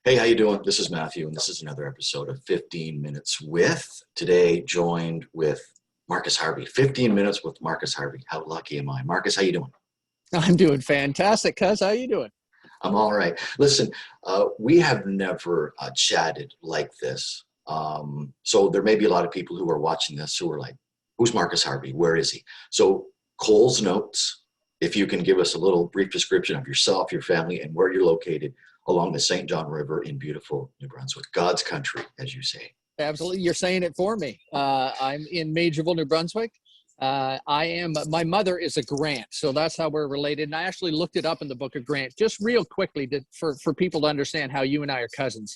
Hey, how you doing? This is Matthew, and this is another episode of 15 Minutes with. Today, joined with Markus Harvey. 15 Minutes with Markus Harvey. How lucky am I? Markus, how you doing? I'm doing fantastic, cuz. How you doing? I'm all right. Listen, we have never chatted like this. So there may be a lot of people who are watching this who are like, who's Markus Harvey? Where is he? So Cole's notes, if you can give us a little brief description of yourself, your family, and where you're located along the St. John River in beautiful New Brunswick, God's country, as you say. Absolutely. You're saying it for me. I'm in Majorville, New Brunswick. My mother is a Grant, so that's how we're related. And I actually looked it up in the book of Grant, just real quickly for people to understand how you and I are cousins.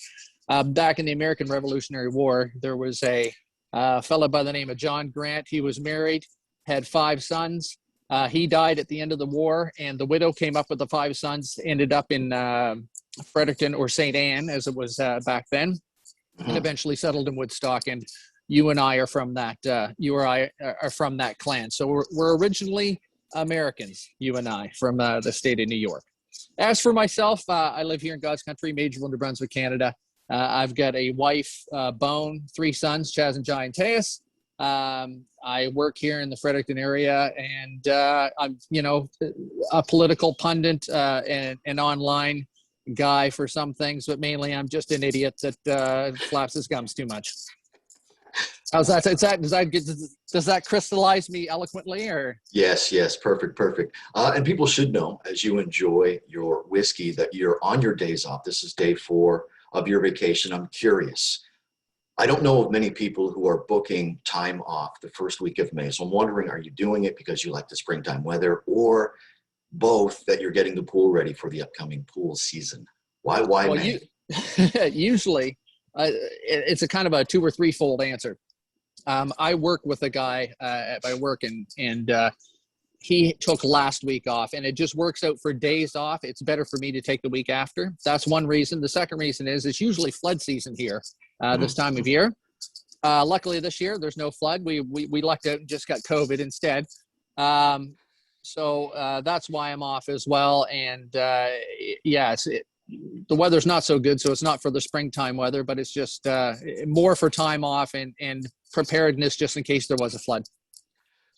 Back in the American Revolutionary War, there was a fellow by the name of John Grant. He was married, had 5 sons. He died at the end of the war, and the widow came up with the 5 sons, ended up in Fredericton or St. Anne, as it was back then, and Mhm. eventually settled in Woodstock. And you and I are from that. You or I are from that clan, so we're originally Americans. You and I from the state of New York. As for myself, I live here in God's country, Majorville, New Brunswick, Canada. I've got a wife, Bone, 3 sons, Chaz and Jai and Teus. I work here in the Fredericton area, and I'm, a political pundit and an online guy for some things, but mainly I'm just an idiot that flaps his gums too much. How's that? Does that crystallize me eloquently, or? Yes, yes, perfect, perfect. And people should know, as you enjoy your whiskey, that you're on your days off. This is day 4 of your vacation. I'm curious. I don't know of many people who are booking time off the first week of May. So I'm wondering, are you doing it because you like the springtime weather, or both, that you're getting the pool ready for the upcoming pool season? Why Well, May? usually it's a kind of a 2 or 3-fold answer. I work with a guy at my work, and he took last week off, and it just works out for days off. It's better for me to take the week after. That's one reason. The second reason is it's usually flood season here this time of year. Luckily this year there's no flood. We lucked out and just got COVID instead. So that's why I'm off as well. And the weather's not so good, so it's not for the springtime weather, but it's just more for time off and preparedness just in case there was a flood.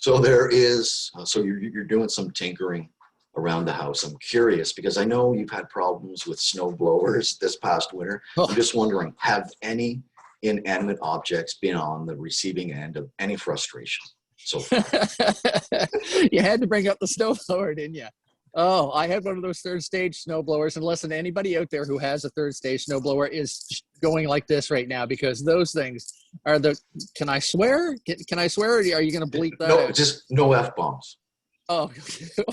So there is, so you're doing some tinkering around the house. I'm curious because I know you've had problems with snow blowers this past winter. I'm just wondering, have any inanimate objects been on the receiving end of any frustration so far? You had to bring up the snowblower, didn't you? Oh, I had one of those third stage snowblowers, and listen, anybody out there who has a third stage snowblower is going like this right now, because those things are can I swear? Can I swear? Or are you going to bleep that No, out? just no F-bombs. Oh,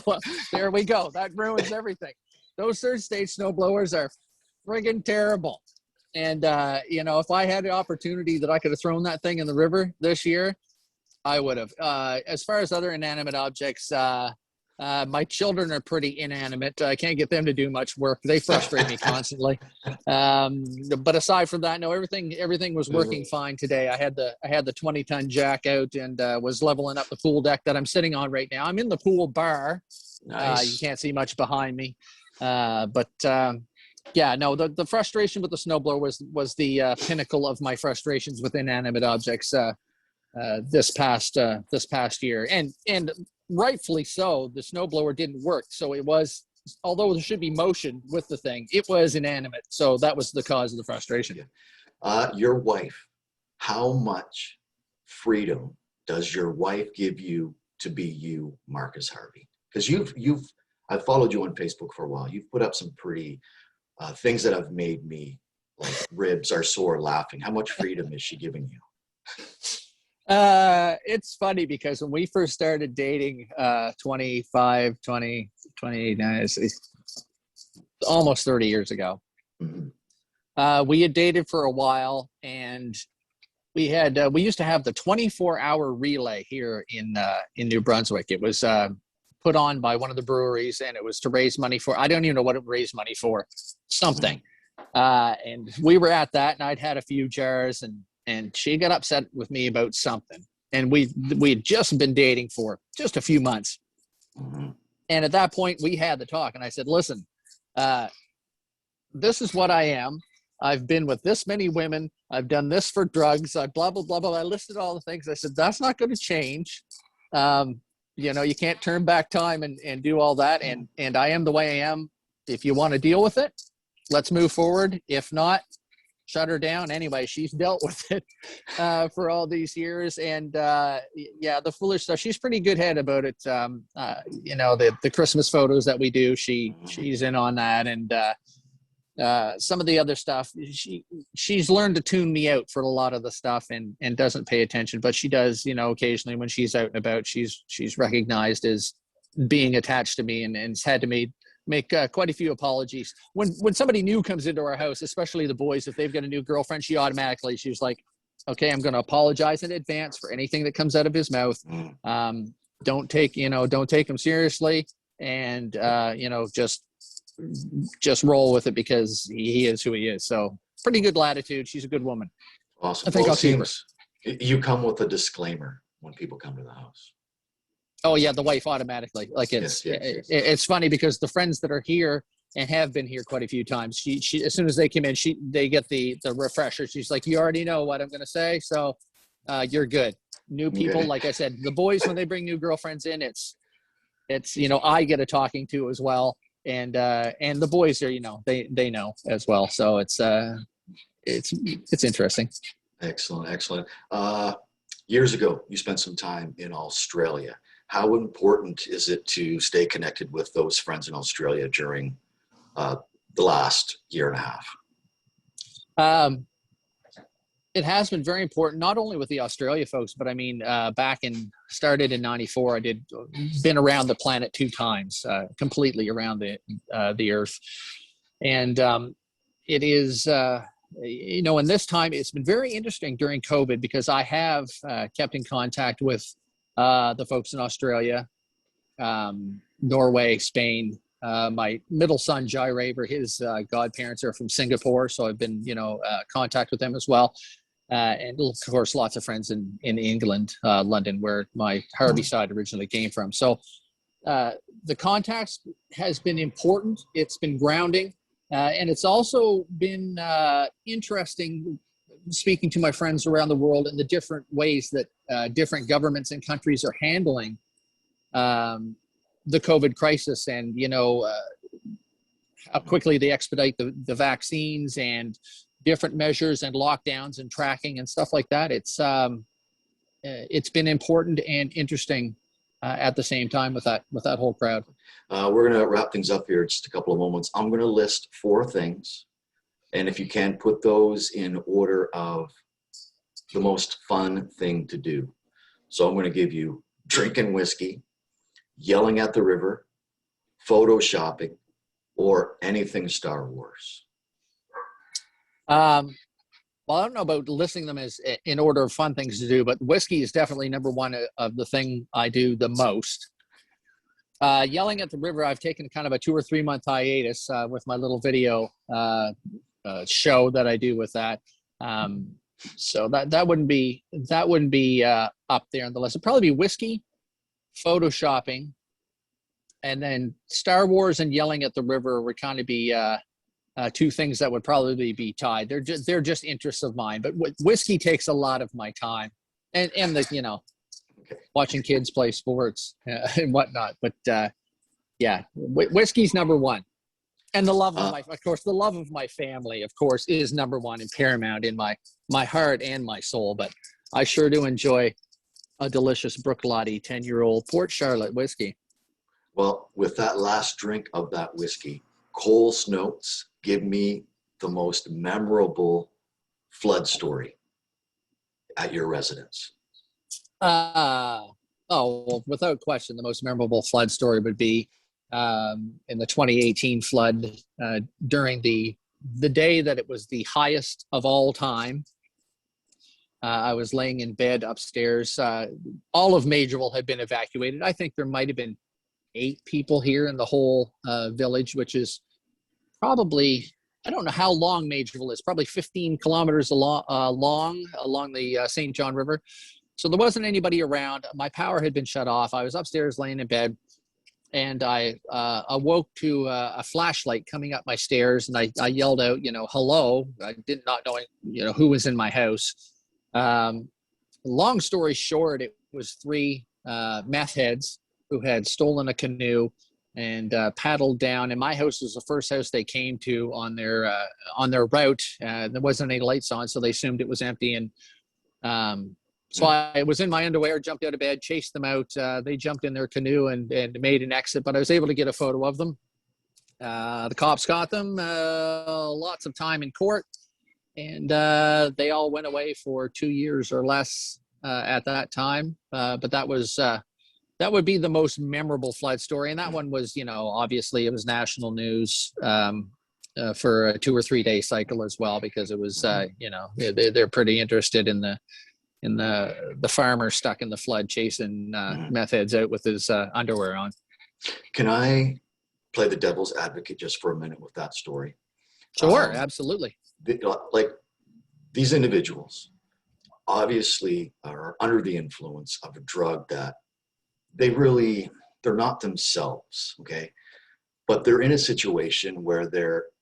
well, there we go. That ruins everything. Those third stage snowblowers are friggin' terrible. And, if I had the opportunity that I could have thrown that thing in the river this year, I would have. As far as other inanimate objects, my children are pretty inanimate. I can't get them to do much work. They frustrate me constantly. But aside from that, no, everything was working fine today. I had the 20-ton jack out and was leveling up the pool deck that I'm sitting on right now. I'm in the pool bar. Nice. You can't see much behind me. The frustration with the snowblower was the pinnacle of my frustrations with inanimate objects this past year, and rightfully so. The snowblower didn't work, so it was, although there should be motion with the thing, it was inanimate, so that was the cause of the frustration. Your wife, how much freedom does your wife give you to be you, Markus Harvey? Because I've followed you on Facebook for a while. You've put up some pretty things that have made me, like, ribs are sore laughing. How much freedom is she giving you? It's funny because when we first started dating, 25, 20, 29, almost 30 years ago, we had dated for a while, and we used to have the 24-hour relay here in New Brunswick. It was put on by one of the breweries, and it was to raise money for, I don't even know what it raised money for, something. And we were at that, and I'd had a few jars, and she got upset with me about something. And we had just been dating for just a few months. And at that point, we had the talk, and I said, listen, this is what I am. I've been with this many women. I've done this for drugs. I blah, blah, blah, blah. I listed all the things. I said, that's not going to change. You can't turn back time and do all that. And I am the way I am. If you want to deal with it, let's move forward. If not, shut her down. Anyway, she's dealt with it for all these years. And the foolish stuff, she's pretty good head about it. The Christmas photos that we do, she's in on that. And some of the other stuff, she's learned to tune me out for a lot of the stuff and doesn't pay attention, but she does, occasionally when she's out and about, she's recognized as being attached to me and has had to make quite a few apologies. When somebody new comes into our house, especially the boys, if they've got a new girlfriend, she's like, okay, I'm going to apologize in advance for anything that comes out of his mouth. Don't take him seriously, and just roll with it because he is who he is. So pretty good latitude. She's a good woman. Awesome. I think I'll keep her. You come with a disclaimer when people come to the house. Oh yeah, the wife automatically. Like it's funny because the friends that are here and have been here quite a few times, she as soon as they come in, they get the refresher. She's like, you already know what I'm going to say, so you're good. New people, like I said, the boys when they bring new girlfriends in, it's I get a talking to as well, and the boys are they know as well. So it's interesting. Excellent. Years ago, you spent some time in Australia. How important is it to stay connected with those friends in Australia during the last year and a half? It has been very important, not only with the Australia folks, but I mean, started in '94. Been around the planet 2 times, completely around the Earth, and it is. In this time, it's been very interesting during COVID because I have kept in contact with the folks in Australia, Norway, Spain. My middle son, Jai Raver, his godparents are from Singapore, so I've been, contact with them as well. And of course, lots of friends in England, London, where my Harvey side originally came from. So the contacts has been important. It's been grounding. And it's also been interesting speaking to my friends around the world and the different ways that different governments and countries are handling the COVID crisis, and how quickly they expedite the vaccines and different measures and lockdowns and tracking and stuff like that. It's been important and interesting at the same time with that whole crowd. We're going to wrap things up here in just a couple of moments. I'm going to list 4 things, and if you can, put those in order of the most fun thing to do. So I'm going to give you drinking whiskey, yelling at the river, photo shopping, or anything Star Wars. Well, I don't know about listing them as in order of fun things to do, but whiskey is definitely number one of the thing I do the most. Yelling at the river, I've taken kind of a 2 or 3 month hiatus with my little video show that I do with that. So that wouldn't be up there on the list. It'd probably be whiskey, photo shopping, and then Star Wars and yelling at the river would kind of be 2 things that would probably be tied. They're just interests of mine, but whiskey takes a lot of my time, and watching kids play sports and whatnot. But whiskey's number one, and the love of the love of my family, of course, is number one and paramount in my heart and my soul. But I sure do enjoy a delicious Brooklady 10-year-old Port Charlotte whiskey. Well, with that last drink of that whiskey, Cole's notes, give me the most memorable flood story at your residence. Well, without question, the most memorable flood story would be in the 2018 flood during the day that it was the highest of all time. I was laying in bed upstairs. All of Majorville had been evacuated. I think there might have been 8 people here in the whole village, which is probably, I don't know how long Majorville is, probably 15 kilometers along the St. John River. So there wasn't anybody around. My power had been shut off. I was upstairs laying in bed, and I awoke to a flashlight coming up my stairs, and I yelled out, hello. I did not knowing, who was in my house. Long story short, it was three meth heads who had stolen a canoe and paddled down. And my house was the first house they came to on their route. There wasn't any lights on, so they assumed it was empty. And so I was in my underwear, jumped out of bed, chased them out. They jumped in their canoe and made an exit, but I was able to get a photo of them. The cops caught them, lots of time in court, and they all went away for 2 years or less at that time. But that would be the most memorable flood story. And that one was, obviously it was national news for a 2 or 3 day cycle as well, because it was, they're pretty interested in the farmer stuck in the flood chasing meth heads out with his underwear on. Can I play the devil's advocate just for a minute with that story? Sure, absolutely. Like, these individuals obviously are under the influence of a drug that they're not themselves, okay? But they're in a situation where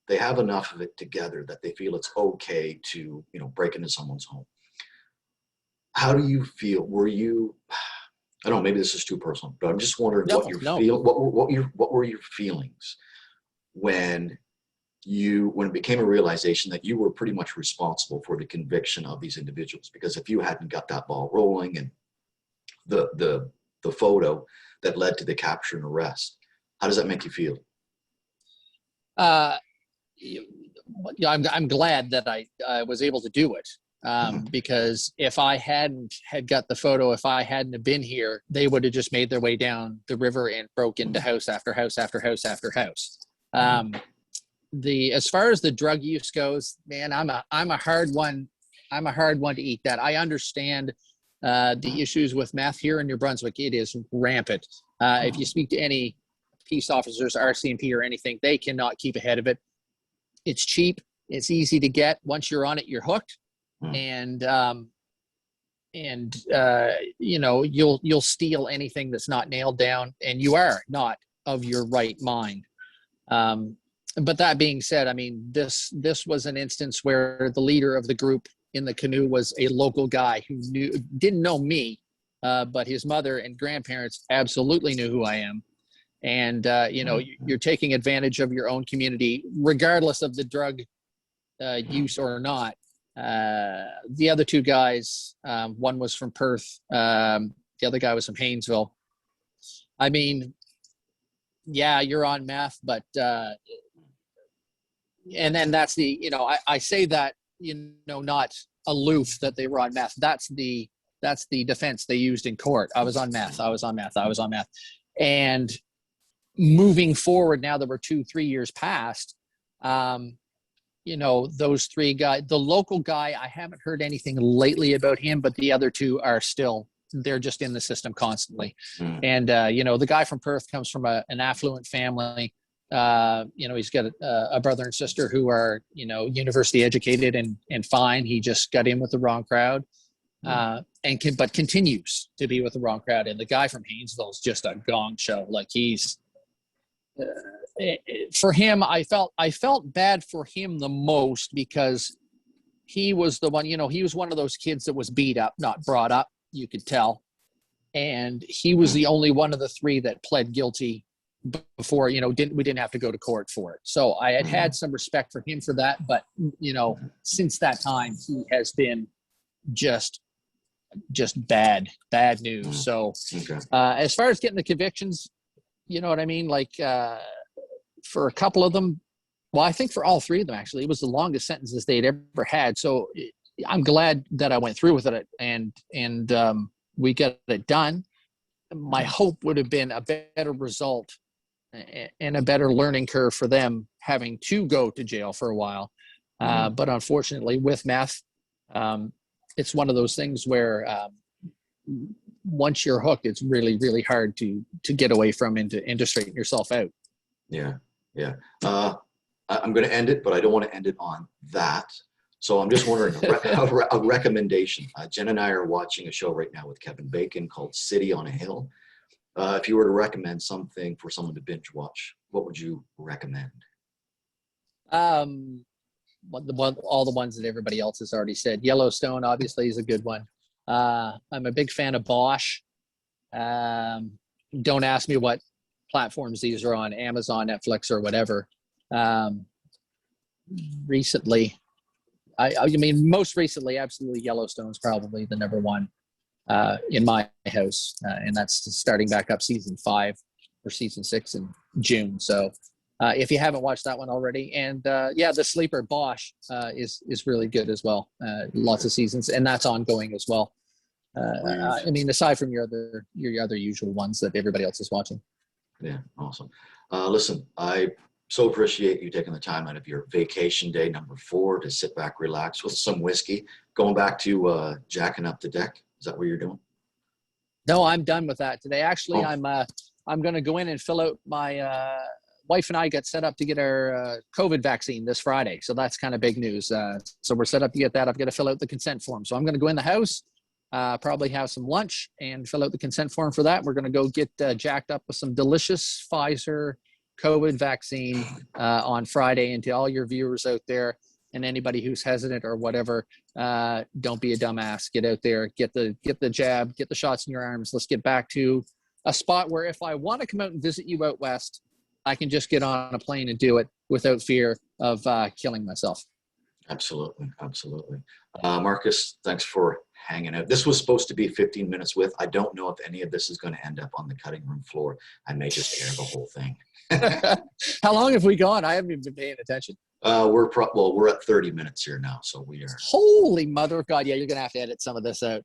they have enough of it together that they feel it's okay to, break into someone's home. How do you feel? Were you, I don't know, maybe this is too personal, but I'm just wondering what were your feelings when it became a realization that you were pretty much responsible for the conviction of these individuals? Because if you hadn't got that ball rolling and the photo that led to the capture and arrest, how does that make you feel? I'm glad that I was able to do it. Because if I hadn't had got the photo, if I hadn't have been here, they would have just made their way down the river and broke into house after house after house after house. As far as the drug use goes, man, I'm a hard one. I'm a hard one to eat. That I understand the issues with meth here in New Brunswick. It is rampant. If you speak to any peace officers, RCMP or anything, they cannot keep ahead of it. It's cheap. It's easy to get. Once you're on it, you're hooked. And you'll steal anything that's not nailed down, and you are not of your right mind. But that being said, I mean, this was an instance where the leader of the group in the canoe was a local guy who didn't know me, but his mother and grandparents absolutely knew who I am. And you're taking advantage of your own community, regardless of the drug use or not. The other two guys, one was from Perth, the other guy was from Haynesville. I mean, yeah, you're on meth, but and then that's I say that, not aloof that they were on meth. That's the defense they used in court. I was on meth. And moving forward, now that we're 2-3 years past, those three guys, the local guy, I haven't heard anything lately about him, but the other two are still, they're just in the system constantly. And, the guy from Perth comes from an affluent family. He's got a brother and sister who are, university educated and fine. He just got in with the wrong crowd, but continues to be with the wrong crowd. And the guy from Haynesville is just a gong show. Like for him, I felt bad for him the most, because he was the one, he was one of those kids that was beat up, not brought up, you could tell. And he was the only one of the three that pled guilty before, we didn't have to go to court for it. So I had some respect for him for that. But, since that time, he has been just bad news. So as far as getting the convictions, you know what I mean? Like, for a couple of them, well, I think for all three of them, actually, it was the longest sentences they'd ever had. So I'm glad that I went through with it and we got it done. My hope would have been a better result and a better learning curve for them having to go to jail for a while. But unfortunately, with meth, it's one of those things where once you're hooked, it's really, really hard to get away from and to straighten yourself out. Yeah. I'm going to end it, but I don't want to end it on that. So I'm just wondering, a recommendation. Jen and I are watching a show right now with Kevin Bacon called City on a Hill. If you were to recommend something for someone to binge watch, what would you recommend? All the ones that everybody else has already said. Yellowstone obviously is a good one. I'm a big fan of Bosch. Don't ask me what platforms these are on, Amazon, Netflix, or whatever. Recently, I mean, most recently, absolutely, Yellowstone's probably the number one in my house, and that's starting back up season 5 or season 6 in June. So if you haven't watched that one already, and the sleeper Bosch is really good as well. Lots of seasons, and that's ongoing as well. I mean, aside from your other usual ones that everybody else is watching. Yeah, awesome. Listen, I so appreciate you taking the time out of your vacation day number 4 to sit back, relax with some whiskey. Going back to jacking up the deck. Is that what you're doing? No, I'm done with that today. Actually, Oh. I'm going to go in and fill out my wife and I got set up to get our COVID vaccine this Friday. So that's kind of big news. So we're set up to get that. I've got to fill out the consent form. So I'm going to go in the house, probably have some lunch and fill out the consent form for that. We're going to go get jacked up with some delicious Pfizer COVID vaccine on Friday. And to all your viewers out there and anybody who's hesitant or whatever, don't be a dumbass. Get out there, get the jab, get the shots in your arms. Let's get back to a spot where if I want to come out and visit you out west, I can just get on a plane and do it without fear of killing myself. Absolutely. Absolutely. Markus, thanks for hanging out. This was supposed to be 15 minutes with. I don't know if any of this is going to end up on the cutting room floor. I may just air the whole thing. How long have we gone? I haven't even been paying attention. We're at 30 minutes here now, so we are. Holy mother of God. Yeah, you're going to have to edit some of this out.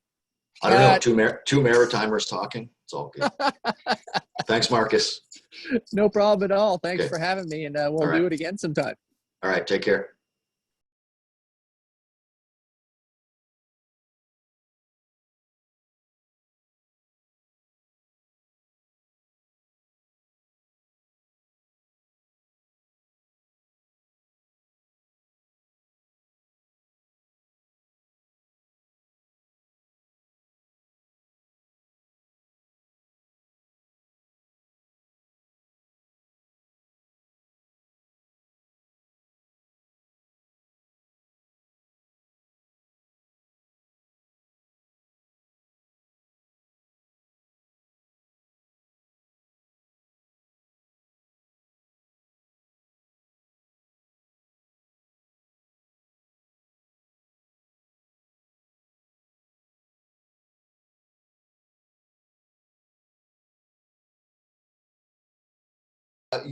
I don't know. Two Maritimers talking. It's all good. Thanks, Markus. No problem at all. Thanks for having me, and we'll do it again sometime. All right. Take care.